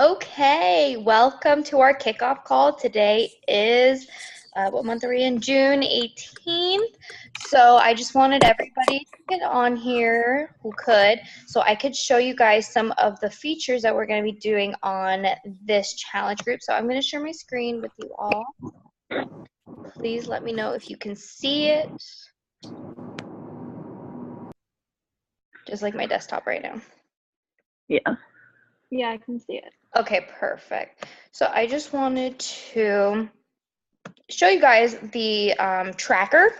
Okay, welcome to our kickoff call. Today is, what month are we in? June 18th. So I just wanted everybody to get on here who could, so I could show you guys some of the features that we're going to be doing on this challenge group. So I'm going to share my screen with you all. Please let me know if you can see it. Just like my desktop right now. Yeah. Yeah, I can see it. Okay, perfect. So I just wanted to show you guys the tracker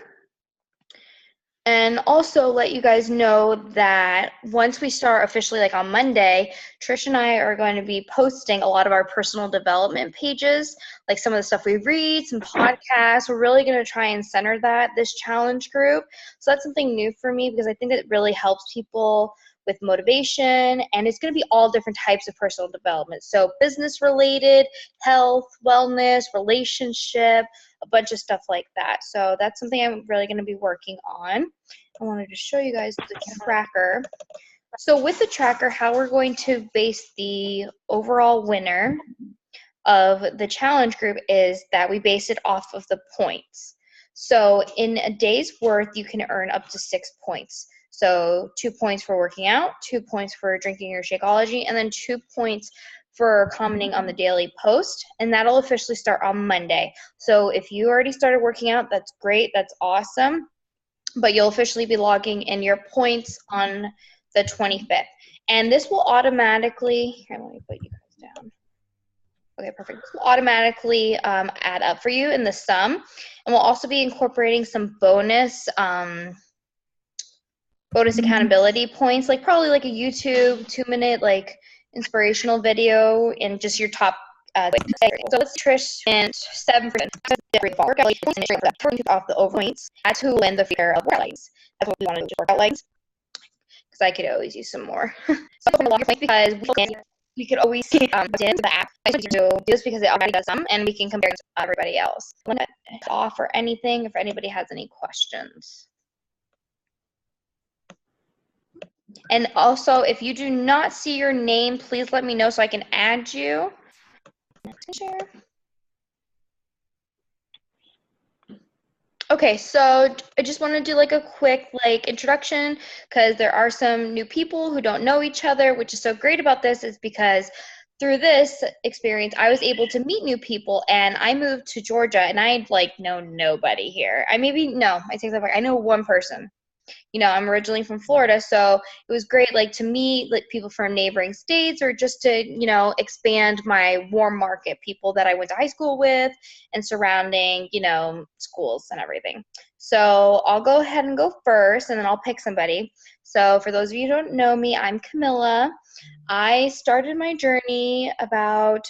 and also let you guys know that once we start officially, like on Monday, Trish and I are going to be posting a lot of our personal development pages, like some of the stuff we read, some podcasts. We're really going to try and center this challenge group. So that's something new for me because I think it really helps people with motivation, and it's going to be all different types of personal development. So business related, health, wellness, relationship, a bunch of stuff like that. So that's something I'm really going to be working on. I wanted to show you guys the tracker. So with the tracker, how we're going to base the overall winner of the challenge group is that we base it off of the points. So in a day's worth, you can earn up to 6 points. So 2 points for working out, 2 points for drinking your Shakeology, and then 2 points for commenting on the daily post, and that'll officially start on Monday. So if you already started working out, that's great, that's awesome, but you'll officially be logging in your points on the 25th. And this will automatically, here, let me put you guys down. Okay, perfect. This will automatically add up for you in the sum, and we'll also be incorporating some bonus accountability points, like probably like a YouTube 2-minute like inspirational video in just your top so let's Trish spent 7% off the over points. That's who win the feature of workout legs. That's what we want to do, workout legs, because I could always use some more. Because we could always into the app. I do this because it already does some, and we can compare to everybody else. I'm gonna offer anything if anybody has any questions. And also, if you do not see your name, please let me know so I can add you. Share. Okay, so I just want to do like a quick introduction because there are some new people who don't know each other, which is so great about this is because through this experience, I was able to meet new people, and I moved to Georgia, and I know nobody here. I take that back. I know one person. I'm originally from Florida, so it was great to meet people from neighboring states, or just to expand my warm market people that I went to high school with and surrounding schools and everything. So I'll go ahead and go first, and then I'll pick somebody. So for those of you who don't know me, I'm Camilla. I started my journey about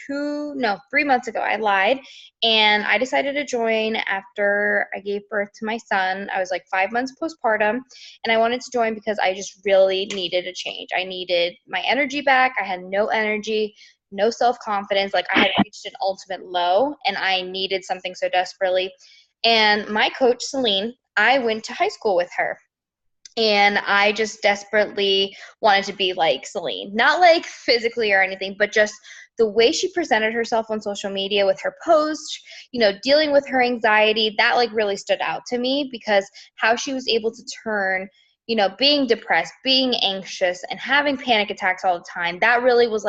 3 months ago. I lied. And I decided to join after I gave birth to my son. I was 5 months postpartum, and I wanted to join because I just really needed a change. I needed my energy back. I had no energy, no self-confidence. I had reached an ultimate low, and I needed something so desperately. And my coach, Celine, I went to high school with her. And I just desperately wanted to be like Celine. Not physically or anything, but just the way she presented herself on social media with her posts, dealing with her anxiety, that really stood out to me, because how she was able to turn, being depressed, being anxious, and having panic attacks all the time, that really was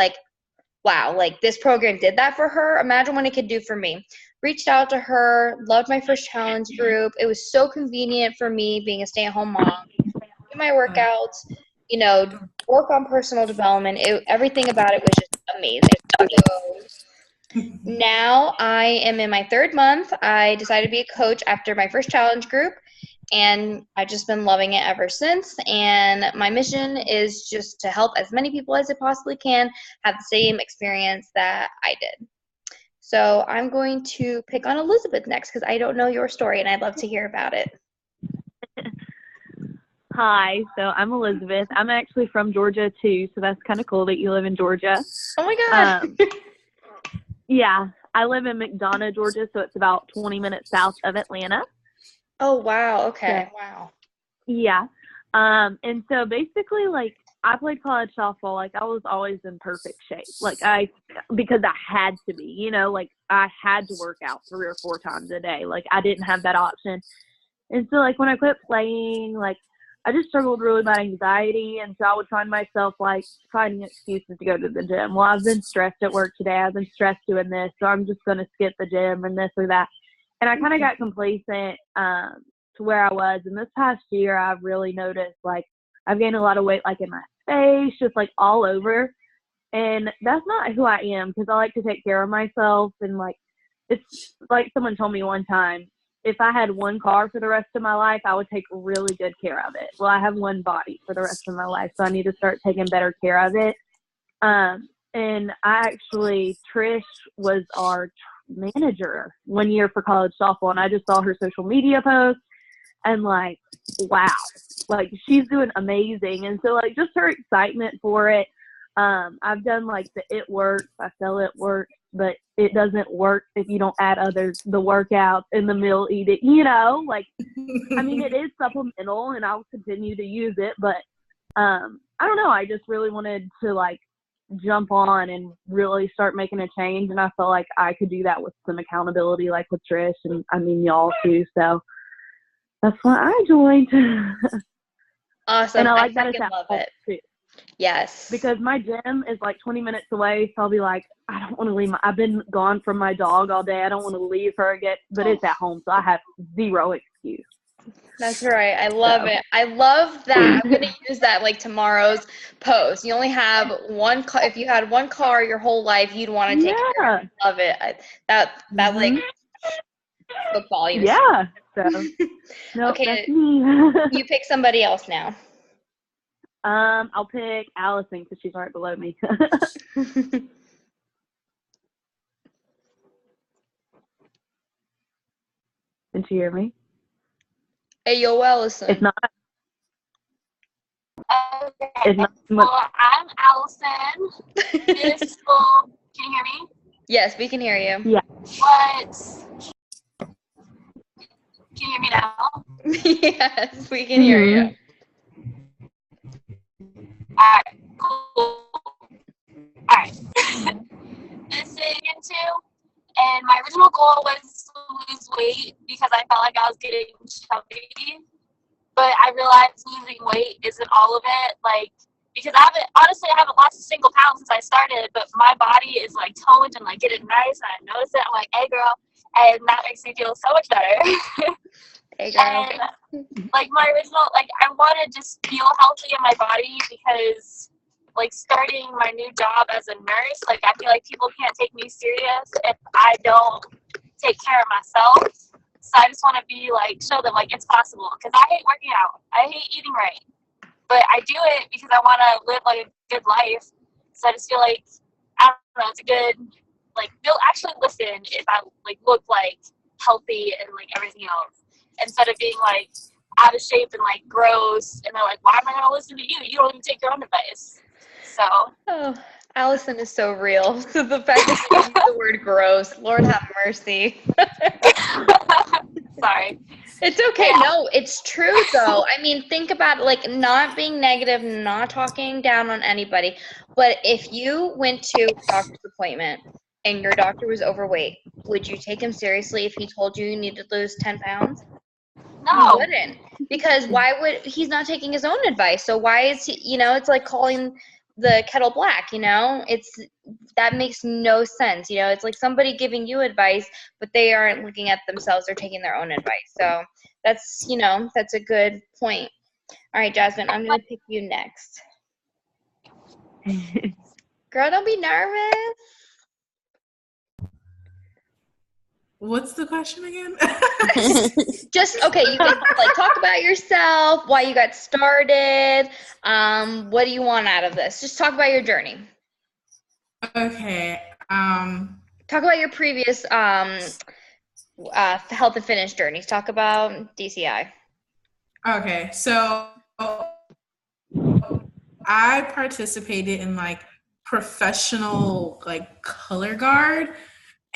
wow, this program did that for her. Imagine what it could do for me. Reached out to her, loved my first challenge group. It was so convenient for me being a stay-at-home mom. Do my workouts, work on personal development. Everything about it was just amazing. So now I am in my 3rd month. I decided to be a coach after my first challenge group, and I've just been loving it ever since. And my mission is just to help as many people as I possibly can have the same experience that I did. So I'm going to pick on Elizabeth next because I don't know your story, and I'd love to hear about it. Hi, so I'm Elizabeth. I'm actually from Georgia too, so that's kind of cool that you live in Georgia. Oh my God. Yeah, I live in McDonough, Georgia, so it's about 20 minutes south of Atlanta. Oh, wow. Okay. So, wow. Yeah. And so basically, I played college softball. Like, I was always in perfect shape. Like, because I had to be, you know, like, I had to work out 3 or 4 times a day. Like, I didn't have that option. And so, like, when I quit playing, like, I just struggled really with anxiety. And so I would find myself, like, finding excuses to go to the gym. Well, I've been stressed at work today. I've been stressed doing this. So I'm just going to skip the gym and this or that. And I kind of got complacent to where I was. And this past year, I've really noticed, like, I've gained a lot of weight, like, in my face, just, like, all over. And that's not who I am, because I like to take care of myself. And, like, it's like someone told me one time, if I had one car for the rest of my life, I would take really good care of it. Well, I have one body for the rest of my life, so I need to start taking better care of it. And Trish was our manager one year for college softball, and I just saw her social media post, and, like, wow, like, she's doing amazing. And so, like, just her excitement for it. I've done, like, the It Works. I sell It Works, but it doesn't work if you don't add the workouts and the meal eating, you know, like, I mean, it is supplemental and I'll continue to use it, but, I don't know. I just really wanted to, like, jump on and really start making a change. And I felt like I could do that with some accountability, like with Trish and, I mean, y'all too. So that's why I joined. Awesome. And I like that it's freaking love it. too. Yes. Because my gym is like 20 minutes away, so I'll be like, I don't want to leave. I've been gone from my dog all day. I don't want to leave her again, but it's at home, so I have zero excuse. That's right. I love it. I love that. I'm going to use that like tomorrow's post. You only have one car. If you had one car your whole life, you'd want to take care of it. I love it. That like spoke volumes. Yeah. So, no, okay. that's me. You pick somebody else now. I'll pick Allison because she's right below me. Can she hear me? Hey, yo, Allison. It's not. Okay. It's not. Well, I'm Allison. This will. Can you hear me? Yes, we can hear you. Yeah. What? Can you hear me now? Yes, we can hear you. Alright, cool. Alright. This is into, and my original goal was to lose weight because I felt like I was getting chubby. But I realized losing weight isn't all of it. Like, because I haven't lost a single pound since I started, but my body is like toned and like getting nice. And I notice it. I'm like, hey girl. And that makes me feel so much better. Hey girl. And like my original, like I want to just feel healthy in my body because like starting my new job as a nurse, like I feel like people can't take me serious if I don't take care of myself. So I just want to be like, show them like it's possible because I hate working out. I hate eating right, but I do it because I want to live like a good life. So I just feel like, I don't know, it's a good, like they'll actually listen if I like look like healthy and like everything else. Instead of being like out of shape and like gross, and they're like, "Why am I gonna listen to you? You don't even take your own advice." So. Oh, Allison is so real. So the fact that you use the word "gross," Lord have mercy. Sorry. It's okay. Yeah. No, it's true though. I mean, think about it, like not being negative, not talking down on anybody. But if you went to a doctor's appointment and your doctor was overweight, would you take him seriously if he told you needed to lose 10 pounds? No. He wouldn't. Because he's not taking his own advice. So why is he, it's like calling the kettle black, that makes no sense. It's like somebody giving you advice, but they aren't looking at themselves or taking their own advice. So that's, that's a good point. All right, Jasmine, I'm going to pick you next. Girl, don't be nervous. What's the question again? Just, okay, you can talk about yourself, why you got started, what do you want out of this? Just talk about your journey. Okay. Talk about your previous health and fitness journeys. Talk about DCI. Okay, so I participated in professional color guard.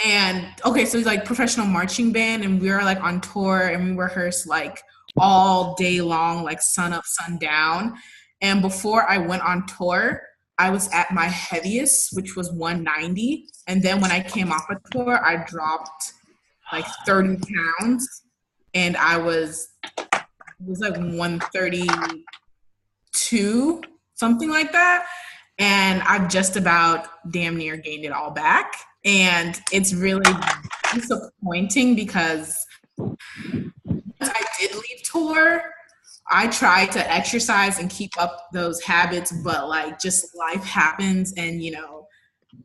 And okay, so it's professional marching band, and we were on tour, and we rehearsed all day long, sun up, sun down. And before I went on tour, I was at my heaviest, which was 190. And then when I came off a tour, I dropped like 30 pounds. And it was like 132, something like that. And I've just about damn near gained it all back. And it's really disappointing because once I did leave tour, I tried to exercise and keep up those habits, but like just life happens. And, you know,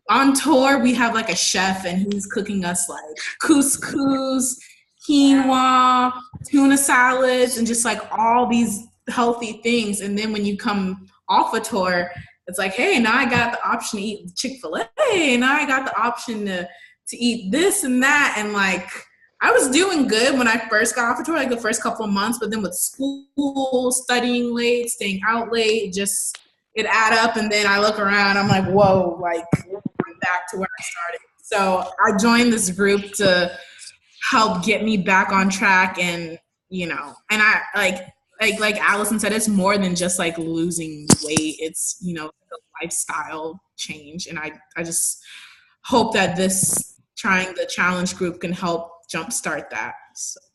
on tour, we have like a chef and he's cooking us like couscous, quinoa, tuna salads, and just like all these healthy things. And then when you come off a tour, it's like, hey, now I got the option to eat Chick-fil-A. Now I got the option to eat this and that. And like, I was doing good when I first got off a tour, like the first couple of months, but then with school, studying late, staying out late, just it add up. And then I look around, I'm like, whoa, like I'm back to where I started. So I joined this group to help get me back on track. And, you know, and I like Allison said, it's more than just like losing weight. It's, you know, a lifestyle change. And I just hope that trying the challenge group can help jumpstart that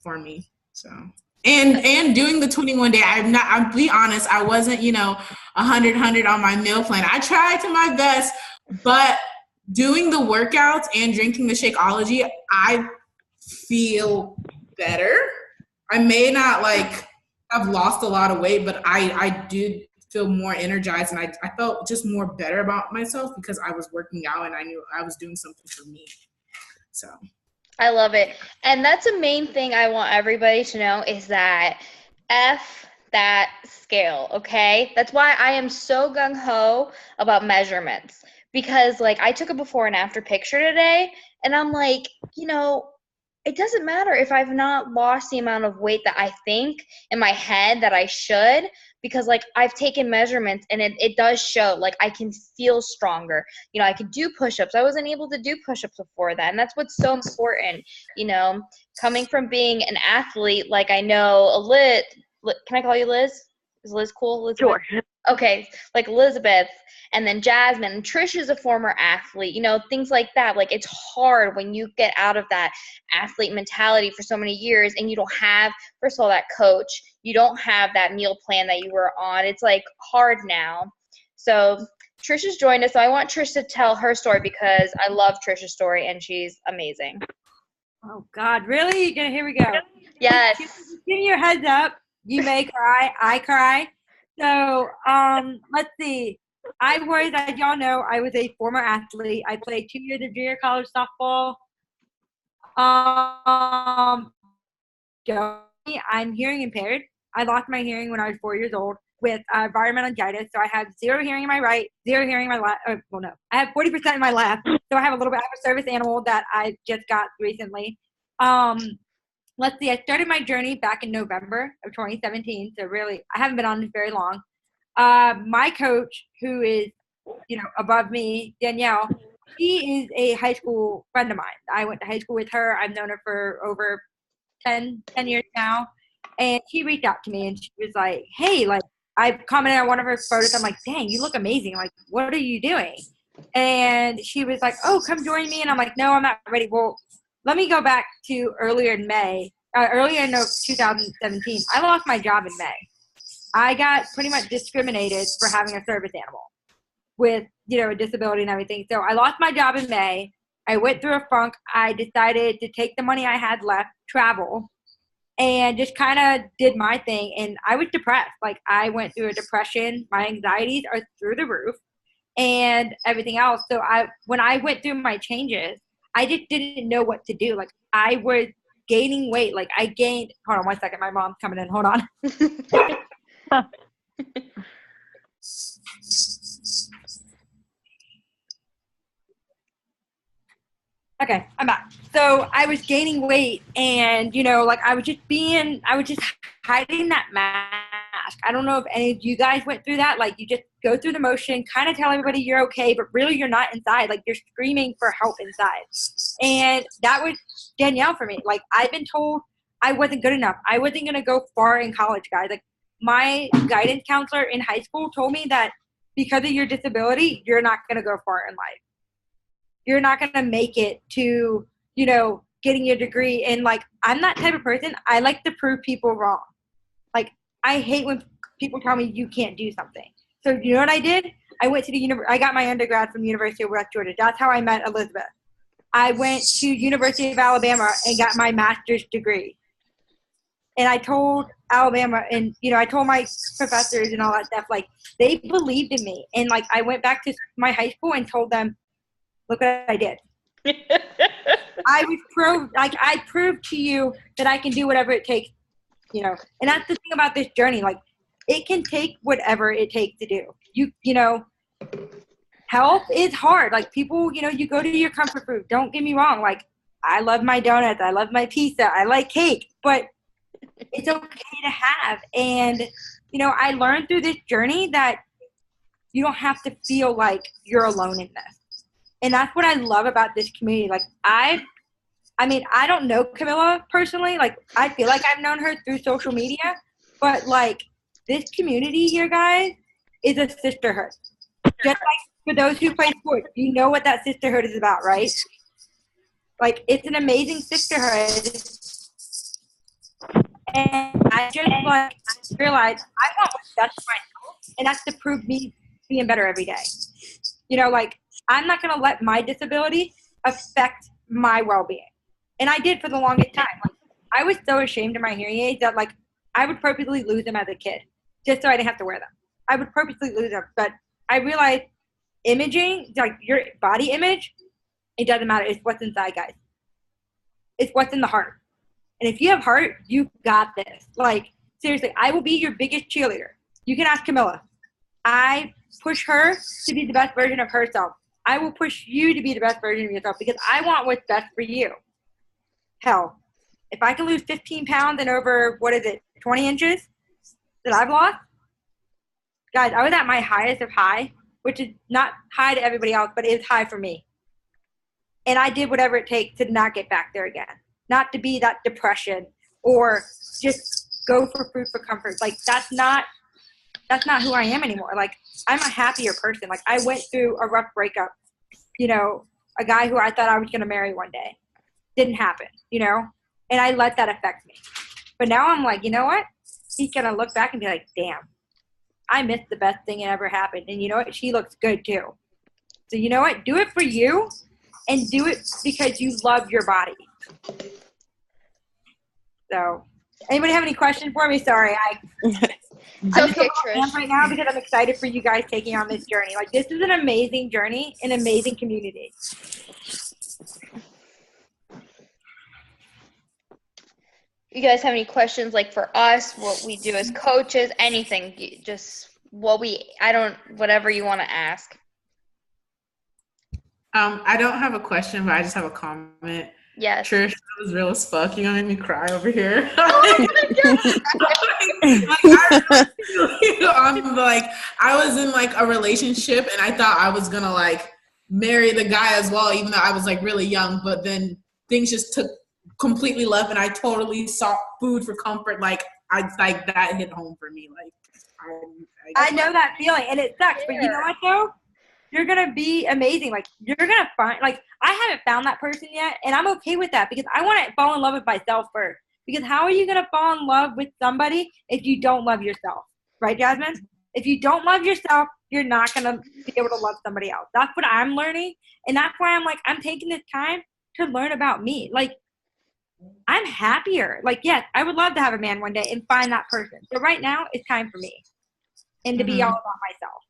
for me. So, and doing the 21 day, I'll be honest, I wasn't, you know, 100 on my meal plan. I tried to my best, but doing the workouts and drinking the Shakeology, I feel better. I may not like have lost a lot of weight, but I did feel more energized, and I felt just more better about myself because I was working out and I knew I was doing something for me. So I love it. And that's the main thing I want everybody to know is that F that scale, okay? That's why I am so gung-ho about measurements, because like I took a before and after picture today and I'm like, you know, it doesn't matter if I've not lost the amount of weight that I think in my head that I should, because like I've taken measurements and it does show, like I can feel stronger. You know, I could do push-ups. I wasn't able to do push-ups before that. And that's what's so important, you know, coming from being an athlete. Like I know can I call you Liz? Is Liz cool? Elizabeth? Sure. Okay, like Elizabeth, and then Jasmine, and Trish is a former athlete, you know, things like that. Like it's hard when you get out of that athlete mentality for so many years and you don't have, first of all, that coach, you don't have that meal plan that you were on. It's like hard now. So Trish has joined us, so I want Trish to tell her story because I love Trish's story and she's amazing. Oh God, really? Here we go. Yes. Give me your heads up. You may cry, I cry. So let's see. As y'all know, I was a former athlete. I played 2 years of junior college softball. I'm hearing impaired. I lost my hearing when I was 4 years old with environmentitis. So I have 0 hearing in my right, 0 hearing in my left. I have 40% in my left. So I have a service animal that I just got recently. Let's see, I started my journey back in November of 2017. So really, I haven't been on this very long. My coach, who is, you know, above me, Danielle, she is a high school friend of mine. I went to high school with her. I've known her for over 10 years now. And she reached out to me and she was like, hey, like, I commented on one of her photos. I'm like, dang, you look amazing. Like, what are you doing? And she was like, oh, come join me. And I'm like, no, I'm not ready. Well, let me go back to earlier in 2017. I lost my job in May. I got pretty much discriminated for having a service animal with, you know, a disability and everything. So I lost my job in May. I went through a funk. I decided to take the money I had left, travel, and just kind of did my thing. And I was depressed. Like I went through a depression. My anxieties are through the roof and everything else. So when I went through my changes, I just didn't know what to do. Like I was gaining weight. Like I gained, hold on 1 second. My mom's coming in. Hold on. Okay, I'm back. So I was gaining weight and, you know, like I was just hiding that mask. I don't know if any of you guys went through that. Like you just go through the motion, kind of tell everybody you're okay, but really you're not inside. Like you're screaming for help inside. And that was Danielle for me. Like I've been told I wasn't good enough. I wasn't going to go far in college, guys. Like my guidance counselor in high school told me that because of your disability, you're not going to go far in life. You're not going to make it to, you know, getting your degree. And like, I'm that type of person. I like to prove people wrong. Like, I hate when people tell me you can't do something. So you know what I did? I went to I got my undergrad from University of West Georgia. That's how I met Elizabeth. I went to University of Alabama and got my master's degree. And I told Alabama, and, you know, I told my professors and all that stuff, like, they believed in me. And, like, I went back to my high school and told them, look what I did. I proved to you that I can do whatever it takes, you know. And that's the thing about this journey. Like, it can take whatever it takes to do. You know, health is hard. Like, people, you know, you go to your comfort food. Don't get me wrong. Like, I love my donuts. I love my pizza. I like cake. But it's okay to have. And, you know, I learned through this journey that you don't have to feel like you're alone in this. And that's what I love about this community. Like, I mean, I don't know Camilla personally. Like, I feel like I've known her through social media. But, like, this community here, guys, is a sisterhood. Just like for those who play sports, you know what that sisterhood is about, right? Like, it's an amazing sisterhood. And I just, like, realized I want what's best for myself, and that's to prove me being better every day. You know, like, I'm not going to let my disability affect my well-being. And I did for the longest time. Like, I was so ashamed of my hearing aids that, like, I would purposely lose them as a kid just so I didn't have to wear them. I would purposely lose them. But I realized imaging, like, your body image, it doesn't matter. It's what's inside, guys. It's what's in the heart. And if you have heart, you got this. Like, seriously, I will be your biggest cheerleader. You can ask Camilla. I push her to be the best version of herself. I will push you to be the best version of yourself because I want what's best for you. Hell, if I can lose 15 pounds and over, 20 inches that I've lost? Guys, I was at my highest of high, which is not high to everybody else, but it is high for me. And I did whatever it takes to not get back there again. Not to be that depression or just go for food for comfort. Like, that's not who I am anymore. Like, I'm a happier person. Like, I went through a rough breakup, you know, a guy who I thought I was going to marry one day. Didn't happen, you know, and I let that affect me. But now I'm like, you know what? He's going to look back and be like, damn, I missed the best thing that ever happened. And you know what? She looks good too. So you know what? Do it for you and do it because you love your body. So, anybody have any questions for me? Sorry, I'm just right now because I'm excited for you guys taking on this journey. Like, this is an amazing journey, an amazing community. You guys have any questions, like, for us, what we do as coaches, anything, just whatever you want to ask. I don't have a question, but I just have a comment. Yes. Trish, that was real as fuck. You're gonna make me cry over here. I was in, like, a relationship, and I thought I was gonna, like, marry the guy as well, even though I was, like, really young. But then things just took completely left, and I totally sought food for comfort. Like, that hit home for me. Like, I know that feeling, and it sucks. But you know what, though? You're going to be amazing. Like, you're going to find, like, I haven't found that person yet, and I'm okay with that because I want to fall in love with myself first. Because how are you going to fall in love with somebody if you don't love yourself? Right, Jasmine? If you don't love yourself, you're not going to be able to love somebody else. That's what I'm learning, and that's why I'm like, I'm taking this time to learn about me. Like, I'm happier. Like, yes, I would love to have a man one day and find that person. But right now, it's time for me and to be all about myself.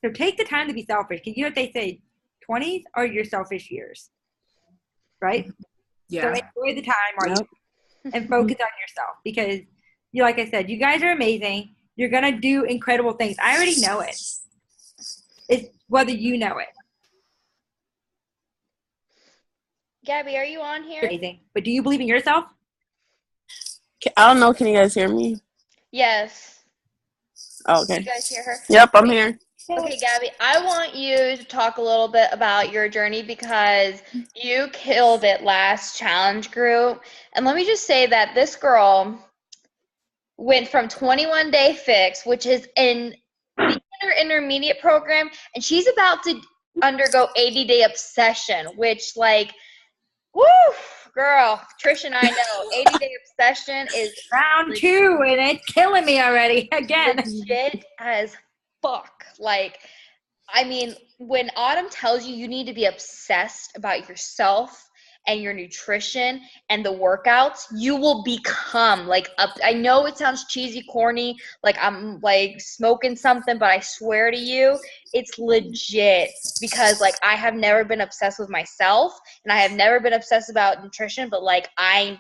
So take the time to be selfish. Because you know what they say, 20s are your selfish years. Right? Yeah. So enjoy the time and focus on yourself. Because, like I said, you guys are amazing. You're going to do incredible things. I already know it. It's whether you know it. Gabby, are you on here? Amazing. But do you believe in yourself? I don't know. Can you guys hear me? Yes. Oh, okay. You guys hear her? Yep, I'm here. Okay, Gabby, I want you to talk a little bit about your journey because you killed it last challenge group. And let me just say that this girl, went from 21 Day Fix, which is in the intermediate program, and she's about to undergo 80-day obsession, which like, woo, girl, Trish and I know 80-day obsession is round 2, and it's killing me already again. legit as fuck. Like, I mean, when Autumn tells you you need to be obsessed about yourself and your nutrition and the workouts, you will become like I know it sounds cheesy, corny, like I'm like smoking something, but I swear to you, it's legit, because like I have never been obsessed with myself, and I have never been obsessed about nutrition, but like I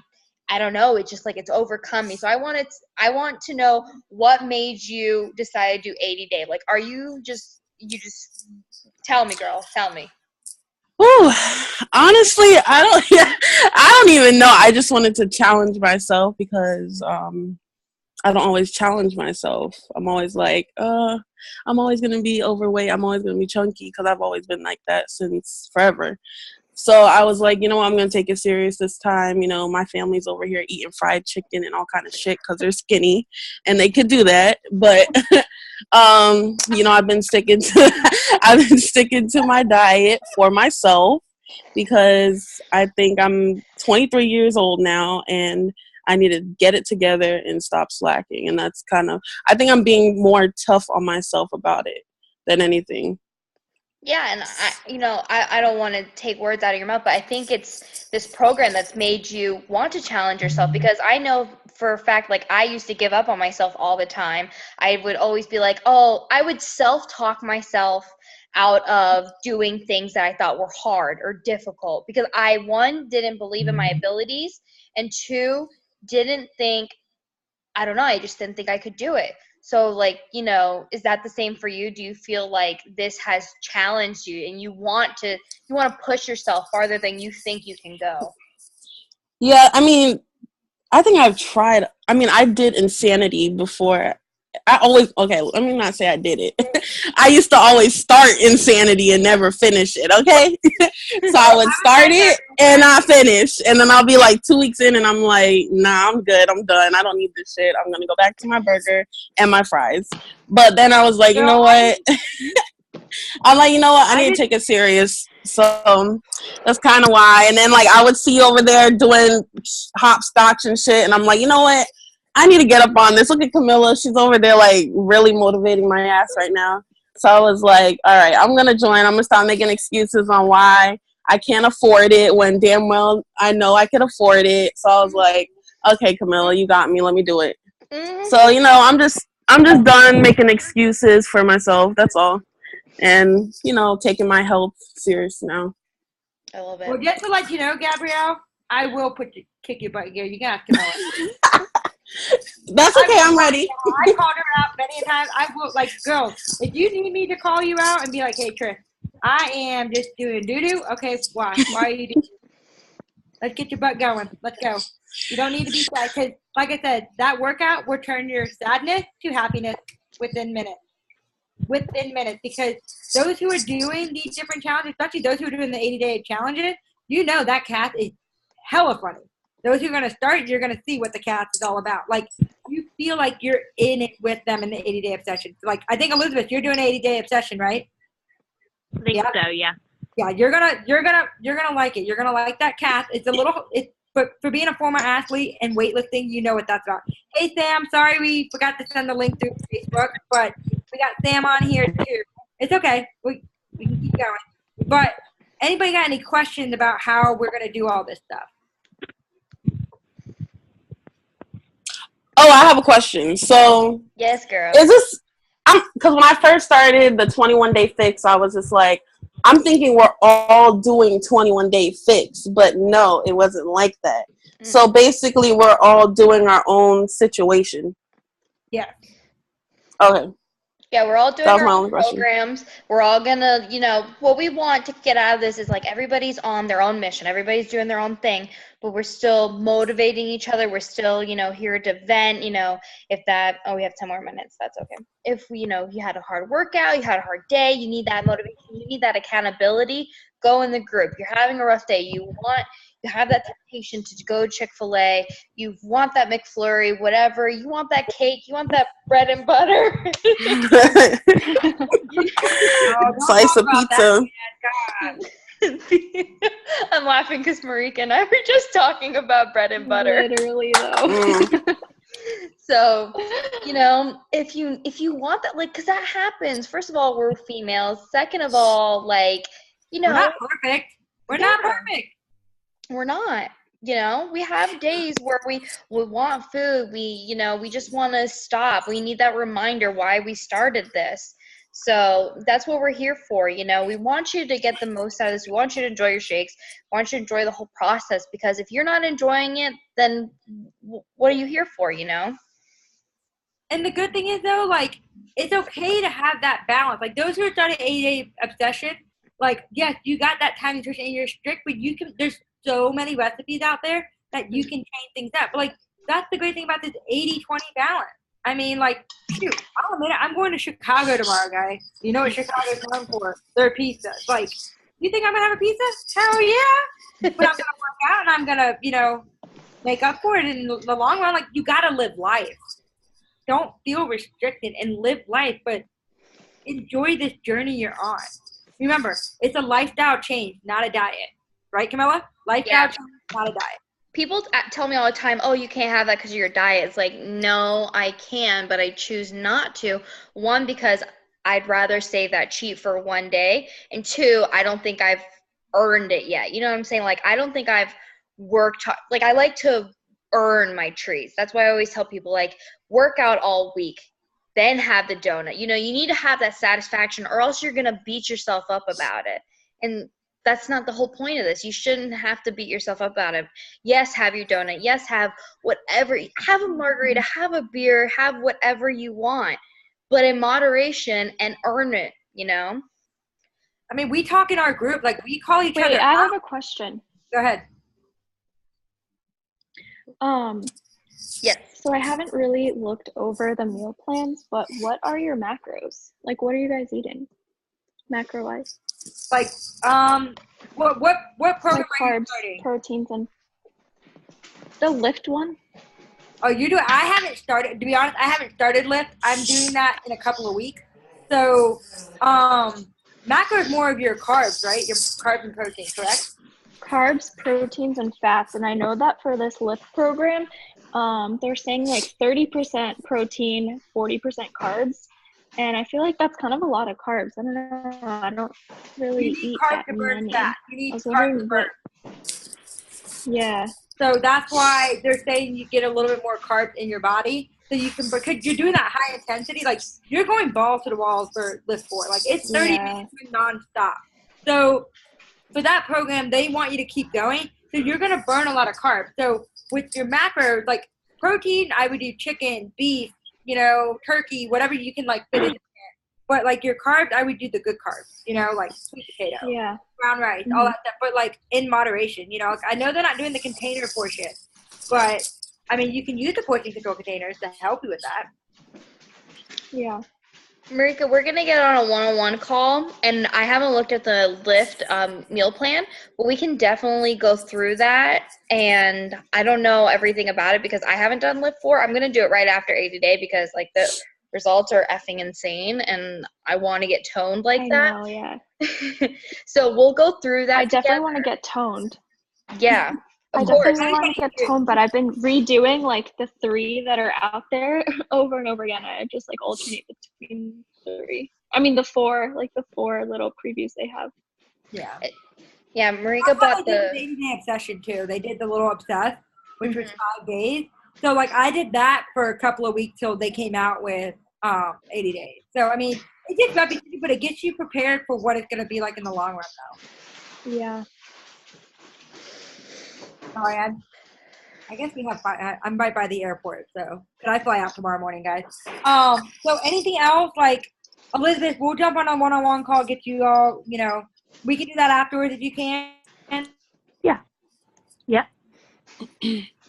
don't know, it's just like it's overcome me. So I want to know what made you decide to do 80-day. Like, are you just tell me, girl, tell me. Ooh, honestly, I don't even know. I just wanted to challenge myself because I don't always challenge myself. I'm always like, I'm always gonna be overweight. I'm always gonna be chunky, because I've always been like that since forever. So I was like, you know what, I'm going to take it serious this time. You know, my family's over here eating fried chicken and all kind of shit because they're skinny and they could do that. But, you know, I've been sticking to my diet for myself, because I think I'm 23 years old now and I need to get it together and stop slacking. And that's I think I'm being more tough on myself about it than anything. Yeah, and I don't want to take words out of your mouth, but I think it's this program that's made you want to challenge yourself, because I know for a fact, like I used to give up on myself all the time. I would always be like, oh, I would self-talk myself out of doing things that I thought were hard or difficult, because I, one, didn't believe in my abilities, and two, didn't think, I don't know, I just didn't think I could do it. So, like, is that the same for you? Do you feel like this has challenged you and you want to push yourself farther than you think you can go? Yeah, I mean, I think I've tried. I mean, I did Insanity before. Okay, let me not say I did it. I used to always start Insanity and never finish it, okay? So I would start it and not finish. And then I'll be like 2 weeks in and I'm like, nah, I'm good. I'm done. I don't need this shit. I'm going to go back to my burger and my fries. But then I was like, you know what? I'm like, you know what? I need to take it serious. So that's kind of why. And then, like, I would see you over there doing hopscotch and shit. And I'm like, you know what? I need to get up on this. Look at Camilla. She's over there, like, really motivating my ass right now. So I was like, all right, I'm going to join. I'm going to stop making excuses on why I can't afford it when damn well I know I can afford it. So I was like, okay, Camilla, you got me. Let me do it. So, I'm just done making excuses for myself. That's all. And, taking my health serious now. I love it. Well, just to let you know, Gabrielle, I will kick your butt here. You're going to have to know it. That's okay. I'm ready. I called her out many times. I will, like, girl, if you need me to call you out and be like, hey, Trish, I am just doing doo-doo. Okay, why? Why are you doing Let's get your butt going. Let's go. You don't need to be sad, because, like I said, that workout will turn your sadness to happiness within minutes. Because those who are doing these different challenges, especially those who are doing the 80-day challenges, that cast is hella funny. Those who are going to start, you're going to see what the cast is all about. Like, you feel like you're in it with them in the 80-day obsession. Like, I think, Elizabeth, you're doing 80-day obsession, right? I think so, yeah. Yeah, you're gonna like it. You're gonna like that cast. But for being a former athlete and weightlifting, you know what that's about. Hey Sam, sorry we forgot to send the link through Facebook, but we got Sam on here too. It's okay. We can keep going. But anybody got any questions about how we're gonna do all this stuff? Oh, I have a question. So yes, girl. Is this? Because when I first started the 21 Day Fix, I was just like, I'm thinking we're all doing 21 Day Fix, but no, it wasn't like that. So basically, we're all doing our own situation. Yeah. Okay. Yeah, we're all doing our own programs. We're all gonna, what we want to get out of this is like everybody's on their own mission. Everybody's doing their own thing, but we're still motivating each other. We're still, here to vent, if that, we have 10 more minutes. That's okay. If, you had a hard workout, you had a hard day, you need that motivation, you need that accountability. go in the group. You're having a rough day. You have that temptation to go to Chick-fil-A. You want that McFlurry, whatever. You want that cake. You want that bread and butter. Slice of pizza. I'm laughing because Marika and I were just talking about bread and butter. Literally, though. So, if you want that, like, because that happens. First of all, we're females. Second of all, like, we're not perfect. We're not perfect. We're not. We have days where we want food. We just want to stop. We need that reminder why we started this. So that's what we're here for. We want you to get the most out of this. We want you to enjoy your shakes. We want you to enjoy the whole process, because if you're not enjoying it, then what are you here for, And the good thing is, though, like, it's okay to have that balance. Like, those who are starting 80-day obsession, like, yes, you got that time nutrition and you're strict, but there's so many recipes out there that you can change things up. But, like, that's the great thing about this 80-20 balance. I mean, like, shoot, I'll admit it, I'm going to Chicago tomorrow, guys. You know what Chicago's known for? Their pizzas. Like, you think I'm going to have a pizza? Hell yeah. But I'm going to work out and I'm going to, make up for it in the long run. Like, you got to live life. Don't feel restricted and live life, but enjoy this journey you're on. Remember, it's a lifestyle change, not a diet. Right, Camilla? Lifestyle change, not a diet. People tell me all the time, oh, you can't have that because of your diet. It's like, no, I can, but I choose not to. One, because I'd rather save that cheat for one day. And two, I don't think I've earned it yet. You know what I'm saying? Like, I don't think I've worked hard. Like, I like to earn my treats. That's why I always tell people, like, work out all week, then have the donut. You need to have that satisfaction, or else you're going to beat yourself up about it. And that's not the whole point of this. You shouldn't have to beat yourself up about it. Yes, have your donut. Yes, have whatever. Have a margarita, have a beer, have whatever you want, but in moderation, and earn it, I mean, we talk in our group, like, we call each other. Wait, I have a question. Go ahead. Yes. So I haven't really looked over the meal plans, but what are your macros? Like, what are you guys eating, macro-wise? Like, what program Like are you carbs, starting? proteins, and the Lift one? Oh, you do? I haven't started. To be honest, I haven't started Lift. I'm doing that in a couple of weeks. So, macro is more of your carbs, right? Your carbs and protein, correct? Carbs, proteins, and fats. And I know that for this Lift program, they're saying like 30% protein, 40% carbs. And I feel like that's kind of a lot of carbs. I don't know. I don't really eat carbs that to burn many. fat. You need I was carbs wondering to burn. Yeah. So that's why they're saying you get a little bit more carbs in your body. So you can, because you're doing that high intensity, like, you're going balls to the walls for Lift 4. Like, it's 30 minutes nonstop. So for that program, they want you to keep going. So you're going to burn a lot of carbs. So with your macros, like protein, I would do chicken, beef, turkey, whatever you can, like, fit in there. But, like, your carbs, I would do the good carbs, like sweet potato, brown rice, all that stuff. But, like, in moderation, I know they're not doing the container portion. But, I mean, you can use the portion control containers to help you with that. Yeah. Marika, we're going to get on a one-on-one call, and I haven't looked at the Lift meal plan, but we can definitely go through that, and I don't know everything about it because I haven't done Lift 4. I'm going to do it right after 80 Day because, like, the results are effing insane, and I want to get toned like that. I know, yeah. So we'll go through that I definitely want to get toned. Yeah. I definitely want to get toned, but I've been redoing, like, the 3 that are out there over and over again. I just, like, alternate between 3. I mean, the 4 little previews they have. Yeah. Yeah, Marika bought the 80-day obsession too. They did the little obsess, which was 5 days. So, like, I did that for a couple of weeks till they came out with 80 days. So, I mean, it gets repetitive, but it gets you prepared for what it's going to be like in the long run, though. Yeah. Sorry, I guess we have. I'm right by the airport, so could I fly out tomorrow morning, guys? So anything else, like, Elizabeth? We'll jump on a one-on-one call, get you all. We can do that afterwards if you can. Yeah. Yeah.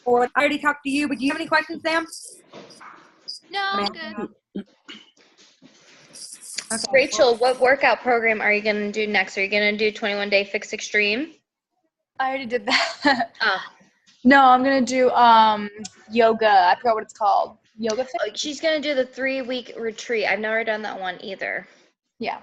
Or I already talked to you, but do you have any questions, Sam? No, I'm good. Okay. Rachel, what workout program are you going to do next? Are you going to do 21 Day Fix Extreme? I already did that. Oh. No, I'm gonna do yoga. I forgot what it's called. Yoga fit? She's going to do the 3-week retreat. I've never done that one either. Yeah.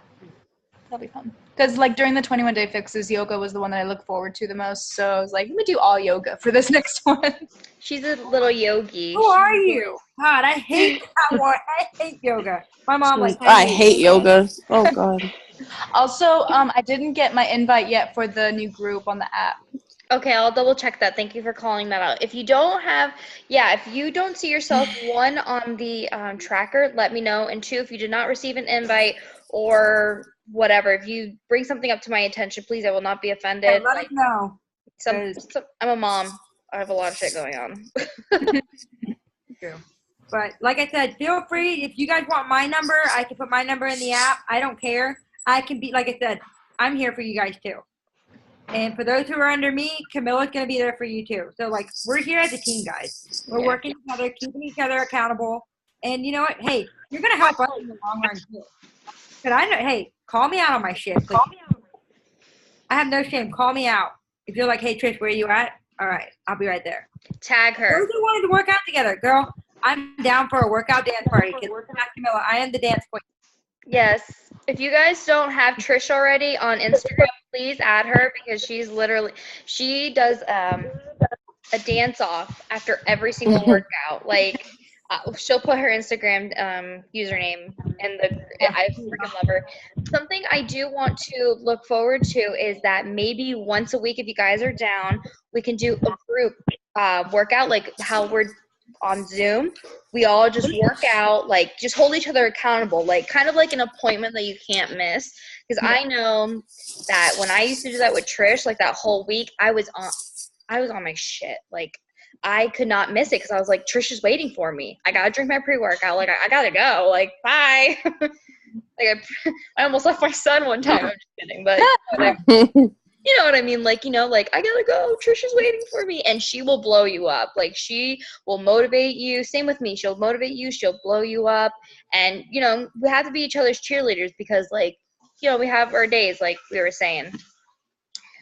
That'll be fun. Because like during the 21 Day Fixes, yoga was the one that I look forward to the most. So I was like, let me do all yoga for this next one. She's a little yogi. Who are you? God, I hate that one. I hate yoga. My mom like. I hate yoga. Oh God. Also, I didn't get my invite yet for the new group on the app. Okay, I'll double check that. Thank you for calling that out. If you don't see yourself, one, on the tracker, let me know. And two, if you did not receive an invite or whatever, if you bring something up to my attention, please, I will not be offended. Let us know. I'm a mom. I have a lot of shit going on. True. But like I said, feel free. If you guys want my number, I can put my number in the app. I don't care. I can be, like I said, I'm here for you guys too. And for those who are under me, Camilla's going to be there for you too. So, like, we're here as a team, guys. We're working together, keeping each other accountable. And you know what? Hey, you're going to help us in the long run too. But I know, hey, call me out on my shit. Please. Call me out. I have no shame. Call me out. If you're like, hey, Trish, where are you at? All right, I'll be right there. Tag her. Those who wanted to work out together, girl, I'm down for a workout dance party. Camilla, I am the dance queen. Yes. If you guys don't have Trish already on Instagram, please add her because she does a dance off after every single workout. Like, she'll put her Instagram username in I freaking love her. Something I do want to look forward to is that maybe once a week, if you guys are down, we can do a group workout, like how we're on Zoom. We all just work out, like just hold each other accountable, like kind of like an appointment that you can't miss. Because I know that when I used to do that with Trish, like that whole week, I was on my shit. Like, I could not miss it because I was like, Trish is waiting for me. I gotta drink my pre-workout. Like, I gotta go. Like, bye. Like, I almost left my son one time. I'm just kidding, but you know what I mean? Like, like, I gotta go. Trish is waiting for me. And she will blow you up. Like, she will motivate you. Same with me. She'll motivate you. She'll blow you up. And, we have to be each other's cheerleaders because, like, we have our days, like we were saying.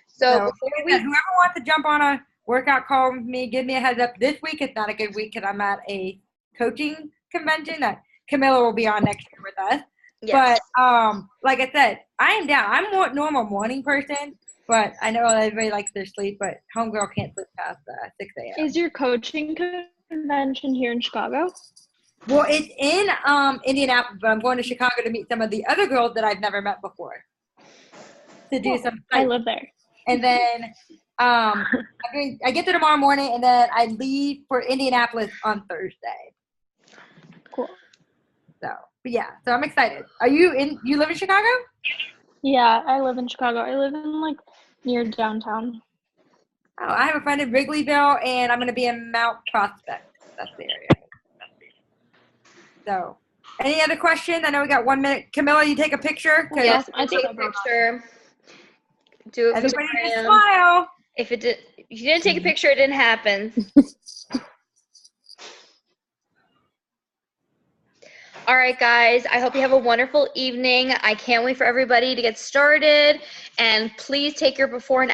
So whoever wants to jump on a workout call with me, give me a heads up. This week is not a good week because I'm at a coaching convention that Camilla will be on next year with us. Yes. But like I said, I am down. I'm more normal morning person, but I know everybody likes their sleep, but homegirl can't sleep past 6 a.m. Is your coaching convention here in Chicago? Well, it's in Indianapolis, but I'm going to Chicago to meet some of the other girls that I've never met before. To do some. I live there. And then I get there tomorrow morning, and then I leave for Indianapolis on Thursday. Cool. So I'm excited. You live in Chicago? Yeah, I live in Chicago. I live in like near downtown. Oh, I have a friend in Wrigleyville, and I'm going to be in Mount Prospect. That's the area. So, any other questions? I know we got 1 minute. Camilla, you take a picture? Yes, I take a picture. Do it. Everybody just smile. If you didn't take a picture, it didn't happen. All right, guys. I hope you have a wonderful evening. I can't wait for everybody to get started. And please take your before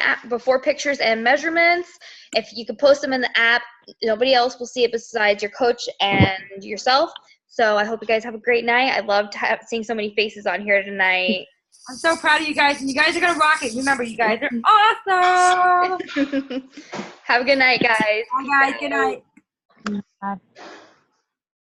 pictures and measurements. If you can post them in the app, nobody else will see it besides your coach and yourself. So I hope you guys have a great night. I loved seeing so many faces on here tonight. I'm so proud of you guys, and you guys are going to rock it. Remember, you guys are awesome. Have a good night, guys. Bye, guys. Good night.